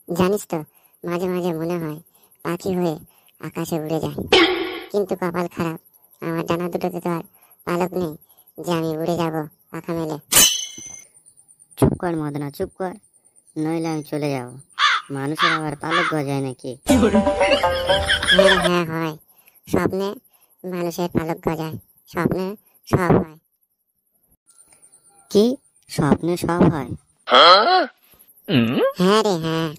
জানিস তো, মাঝে মাঝে মনে হয় পাখি হয়ে আকাশে উড়ে যায়, কিন্তু কপাল খারাপ, আমার ডানা দুটোতে তো আর পালক নেই যে আমি উড়ে যাব পাখা মেলে। চুপ কর মদনা, চুপ কর, নইলে আমি চলে যাব। মানুষের আবার পালক গজায় নাকি? হ্যাঁ রে, হ্যাঁ হয়, স্বপ্নে মানুষের পালক গজায়, স্বপ্নে সব হয়। কি? স্বপ্নে সব হয়? হ্যাঁ রে হ্যাঁ।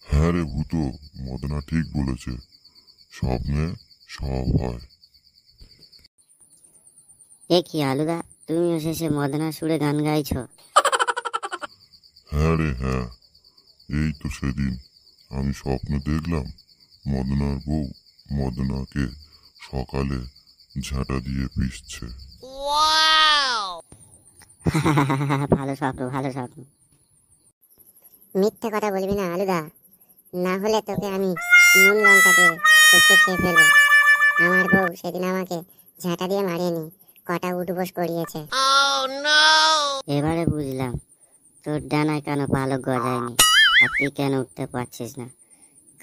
হ্যাঁ রে ভূত, মদনা ঠিক বলেছে, স্বপ্নে সব হয়। এ কি আলুদা, তুমিও শেষে মদনা সুরে গান গাইছো? হ্যাঁ রে হ্যাঁ, এই তো সেদিন আমি স্বপ্নে দেখলাম মদনার বউ মদনাকে সকালে ঝাঁটা দিয়ে পিষছে। ভালো স্বপ্ন, ভালো স্বপ্ন। মিথ্যে কথা বলবি না আলুদা, না হলে তোকে আমি নুন লঙ্কা দিয়ে চটকে খেয়ে ফেলবো। আমার বউ সেদিন আমাকে ঝাঁটা দিয়ে মারেনি, কটা উঠবোস করিয়েছে। এবারে বুঝলাম তোর ডানায় কেন পালক গজায়নি আর তুই কেন উঠতে পারছিস না।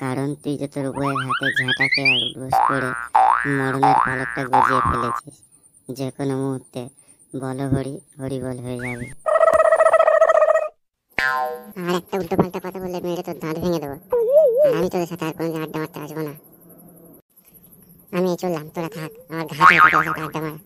কারণ তুই যে তোর বউয়ের হাতে ঝাঁটাকে আর উঠবোস করে মরণের পালকটা গজিয়ে ফেলেছিস। যে কোনো মুহূর্তে বল হরি হরি বল হয়ে যাবে। আর একটা উল্টো পাল্টা কথা বললে মেরে তোর দাঁত ভেঙে দেবো। আর আমি তোদের সাথে আর কোনোদিন আড্ডা মারতে আসবো না। আমি চললাম, তোরা থাক, আমার ঘাট হয়ে তোদের সাথে আড্ডা মারা।